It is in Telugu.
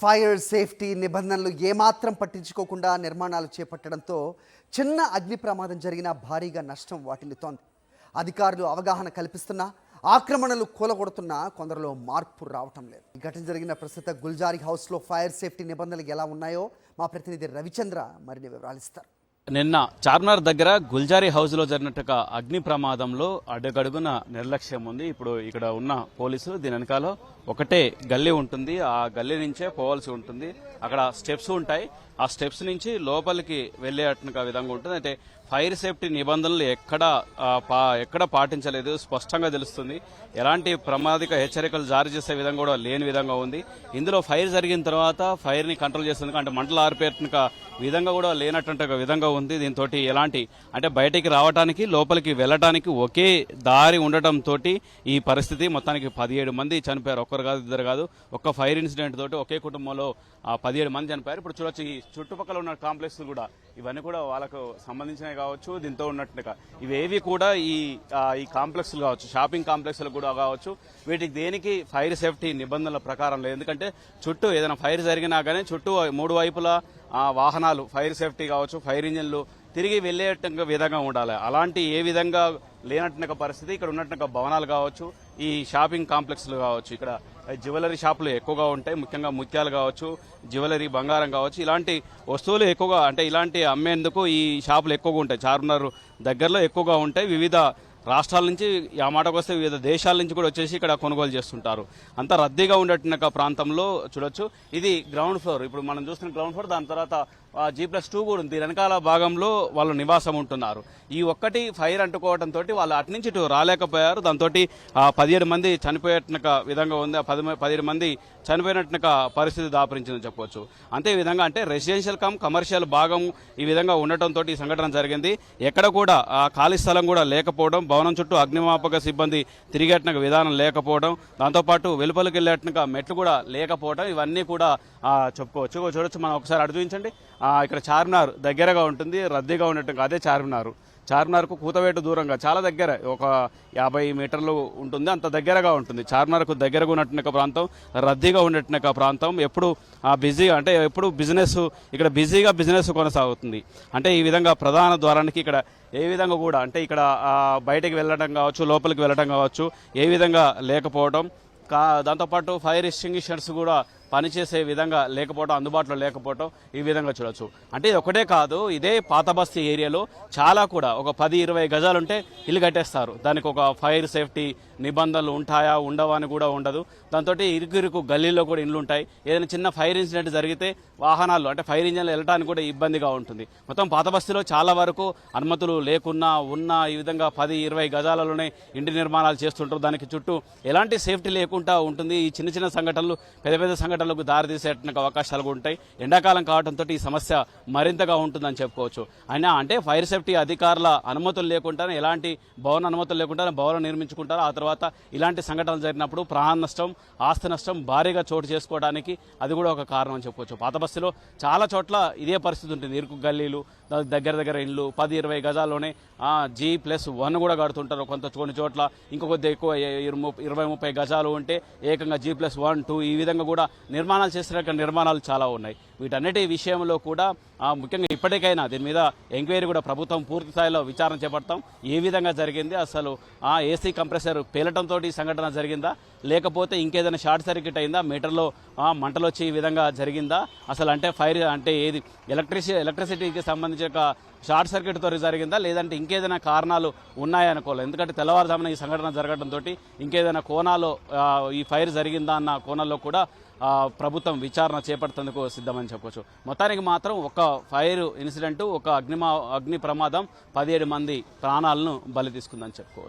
ఫైర్ సేఫ్టీ నిబంధనలు ఏమాత్రం పట్టించుకోకుండా నిర్మాణాలు చేపట్టడంతో చిన్న అగ్ని ప్రమాదం జరిగిన భారీగా నష్టం వాటిల్లుతోంది. అధికారులు అవగాహన కల్పిస్తున్నా ఆక్రమణలు కూలగొడుతున్నా కొందరిలో మార్పు రావటం లేదు. ఈ ఘటన జరిగిన ప్రస్తుత గుల్జారీ హౌస్లో ఫైర్ సేఫ్టీ నిబంధనలు ఎలా ఉన్నాయో మా ప్రతినిధి రవిచంద్ర మరిన్ని వివరాలు ఇస్తారు. నిన్న చార్మినార్ దగ్గర గుల్జారీ హౌస్ లో జరిగినట్టుగా అగ్ని ప్రమాదంలో అడుగడుగున నిర్లక్ష్యం ఉంది. ఇప్పుడు ఇక్కడ ఉన్న పోలీసులు దీని వెనకాల ఒకటే గల్లీ ఉంటుంది, ఆ గల్లీ నుంచే పోవాల్సి ఉంటుంది. అక్కడ స్టెప్స్ ఉంటాయి, ఆ స్టెప్స్ నుంచి లోపలికి వెళ్లేట్టుగా విధంగా ఉంటుంది. అంటే ఫైర్ సేఫ్టీ నిబంధనలు ఎక్కడ పాటించలేదు, స్పష్టంగా తెలుస్తుంది. ఎలాంటి ప్రమాదిక హెచ్చరికలు జారీ చేసే విధంగా కూడా లేని విధంగా ఉంది. ఇందులో ఫైర్ జరిగిన తర్వాత ఫైర్ ని కంట్రోల్ చేసేందుకు అంటే మంటలు ఆర్పేట్టుగా విధంగా కూడా లేనటువంటి విధంగా ఉంది. దీంతో ఎలాంటి అంటే బయటికి రావడానికి లోపలికి వెళ్లడానికి ఒకే దారి ఉండటంతో ఈ పరిస్థితి మొత్తానికి 17 మంది చనిపోయారు. ఒక్కరు కాదు, ఇద్దరు కాదు, ఒక్క ఫైర్ ఇన్సిడెంట్ తోటి ఒకే కుటుంబంలో 17 మంది చనిపోయారు. ఇప్పుడు చూడొచ్చు, ఈ చుట్టుపక్కల ఉన్న కాంప్లెక్స్ కూడా ఇవన్నీ కూడా వాళ్ళకు సంబంధించినవి కావచ్చు, దీంతో ఉన్నట్టుగా ఇవేవి కూడా ఈ కాంప్లెక్స్ కావచ్చు, షాపింగ్ కాంప్లెక్స్ కూడా కావచ్చు, వీటికి దేనికి ఫైర్ సేఫ్టీ నిబంధనల ప్రకారం లేదు. ఎందుకంటే చుట్టూ ఏదైనా ఫైర్ జరిగినా కానీ చుట్టూ 3 వైపులా వాహనాలు ఫైర్ సేఫ్టీ కావచ్చు, ఫైర్ ఇంజిన్లు తిరిగి వెళ్లే విధంగా ఉండాలి. అలాంటి ఏ విధంగా లేనట్టుగా పరిస్థితి ఇక్కడ ఉన్నట్టుగా భవనాలు కావచ్చు, ఈ షాపింగ్ కాంప్లెక్స్లు కావచ్చు, ఇక్కడ జ్యువెలరీ షాపులు ఎక్కువగా ఉంటాయి. ముఖ్యంగా ముత్యాలు కావచ్చు, జ్యువెలరీ, బంగారం కావచ్చు, ఇలాంటి వస్తువులు ఎక్కువగా అంటే ఇలాంటి అమ్మేందుకు ఈ షాపులు ఎక్కువగా ఉంటాయి. చార్మినార్ దగ్గరలో ఎక్కువగా ఉంటాయి. వివిధ రాష్ట్రాల నుంచి, ఆ మాటకు వస్తే వివిధ దేశాల నుంచి కూడా వచ్చేసి ఇక్కడ కొనుగోలు చేస్తుంటారు. అంత రద్దీగా ఉండేట్టున్న ప్రాంతంలో చూడొచ్చు. ఇది గ్రౌండ్ ఫ్లోర్, ఇప్పుడు మనం చూస్తున్న గ్రౌండ్ ఫ్లోర్. దాని తర్వాత G+2 కూడా ఉంది. వెనకాల భాగంలో వాళ్ళు నివాసం ఉంటున్నారు. ఈ ఒక్కటి ఫైర్ అంటుకోవడంతో వాళ్ళు అటు నుంచి ఇటు రాలేకపోయారు. దాంతో 17 మంది చనిపోయేట్టుగా విధంగా ఉంది. 17 మంది చనిపోయినట్టుగా పరిస్థితి దాపరించిందని చెప్పవచ్చు. అంతే విధంగా అంటే రెసిడెన్షియల్ కమర్షియల్ భాగం ఈ విధంగా ఉండటంతో ఈ సంఘటన జరిగింది. ఎక్కడ కూడా ఖాళీ స్థలం కూడా లేకపోవడం, భవనం చుట్టూ అగ్నిమాపక సిబ్బంది తిరిగేట్టుగా విధానం లేకపోవడం, దాంతోపాటు వెలుపలికి వెళ్ళేట్టుగా మెట్లు కూడా లేకపోవడం, ఇవన్నీ కూడా చెప్పుకోవచ్చు. చూడొచ్చు, మనం ఒకసారి అటు చూపించండి. ఇక్కడ చార్మినార్ దగ్గరగా ఉంటుంది, రద్దీగా ఉన్నట్టుగా. అదే చార్మినార్కు కూతవేటు దూరంగా చాలా దగ్గర, ఒక 50 మీటర్లు ఉంటుంది, అంత దగ్గరగా ఉంటుంది. చార్మినార్కు దగ్గరగా ఉన్నట్టున్న ప్రాంతం, రద్దీగా ఉండేట్టున్న ప్రాంతం. ఎప్పుడు బిజీగా అంటే ఎప్పుడు ఇక్కడ బిజినెస్ కొనసాగుతుంది. అంటే ఈ విధంగా ప్రధాన ద్వారానికి ఇక్కడ ఏ విధంగా కూడా అంటే ఇక్కడ బయటకు వెళ్ళడం కావచ్చు, లోపలికి వెళ్ళడం కావచ్చు, ఏ విధంగా లేకపోవడం, దాంతోపాటు ఫైర్ ఎక్స్టింగ్విషర్స్ కూడా పనిచేసే విధంగా లేకపోవడం, అందుబాటులో లేకపోవడం, ఈ విధంగా చూడొచ్చు. అంటే ఇది ఒకటే కాదు, ఇదే పాత బస్తీ ఏరియాలో చాలా కూడా ఒక 10-20 గజాలుంటే ఇల్లు కట్టేస్తారు. దానికి ఒక ఫైర్ సేఫ్టీ నిబంధనలు ఉంటాయా, ఉండవా అని కూడా ఉండదు. దాంతో ఇరుకు గల్లీలో కూడా ఇండ్లు ఉంటాయి. ఏదైనా చిన్న ఫైర్ ఇన్సిడెంట్ జరిగితే వాహనాలు అంటే ఫైర్ ఇంజన్లు వెళ్ళడానికి కూడా ఇబ్బందిగా ఉంటుంది. మొత్తం పాత బస్తీలో చాలా వరకు అనుమతులు లేకున్నా ఈ విధంగా 10-20 గజాలలోనే ఇంటి నిర్మాణాలు చేస్తుంటారు. దానికి చుట్టూ ఎలాంటి సేఫ్టీ లేకుండా ఉంటుంది. ఈ చిన్న సంఘటనలు పెద్ద సంఘటనలకు దారితీసేట అవకాశాలు కూడా ఉంటాయి. ఎండాకాలం కావడంతో ఈ సమస్య మరింతగా ఉంటుందని చెప్పుకోవచ్చు. అయినా అంటే ఫైర్ సేఫ్టీ అధికారుల అనుమతులు లేకుండా, ఎలాంటి భవన అనుమతులు లేకుండా భవనం నిర్మించుకుంటారు. ఆ తర్వాత ఇలాంటి సంఘటనలు జరిగినప్పుడు ప్రాణ నష్టం, ఆస్తి నష్టం భారీగా చోటు చేసుకోవడానికి అది కూడా ఒక కారణం అని చెప్పుకోవచ్చు. పాత బస్తీలో చాలా చోట్ల ఇదే పరిస్థితి ఉంటుంది. ఇరుకు గల్లీలు, దగ్గర ఇండ్లు, 10-20 గజాల్లోనే G+1 కూడా కడుతుంటారు. కొన్ని చోట్ల ఇంకొద్ది ఎక్కువ 20-30 గజాలు ఉంటే ఏకంగా G+1, 2 ఈ విధంగా కూడా నిర్మాణాలు చేసిన నిర్మాణాలు చాలా ఉన్నాయి. వీటన్నిటి విషయంలో కూడా ముఖ్యంగా ఇప్పటికైనా దీని మీద ఎంక్వైరీ కూడా ప్రభుత్వం పూర్తి స్థాయిలో విచారణ చేపడతాం. ఏ విధంగా జరిగింది, అసలు ఏసీ కంప్రెసర్ పేలటంతో ఈ సంఘటన జరిగిందా, లేకపోతే ఇంకేదైనా షార్ట్ సర్క్యూట్ అయిందా, మీటర్లో మంటలు వచ్చి ఈ విధంగా జరిగిందా, అసలు అంటే ఫైర్ అంటే ఏది ఎలక్ట్రిసిటీకి సంబంధించిన షార్ట్ సర్క్యూట్ తో జరిగిందా, లేదంటే ఇంకేదైనా కారణాలు ఉన్నాయనుకోవాలి. ఎందుకంటే తెల్లవారుజామున ఈ సంఘటన జరగడంతో ఇంకేదైనా కోణాల్లో ఈ ఫైర్ జరిగిందా అన్న కోణాల్లో కూడా ప్రభుత్వం విచారణ చేపడుతుందుకు సిద్ధమని చెప్పవచ్చు. మొత్తానికి మాత్రం ఒక ఫైర్ ఇన్సిడెంట్, ఒక అగ్ని ప్రమాదం 17 మంది ప్రాణాలను బలి తీసుకుందని చెప్పుకోవచ్చు.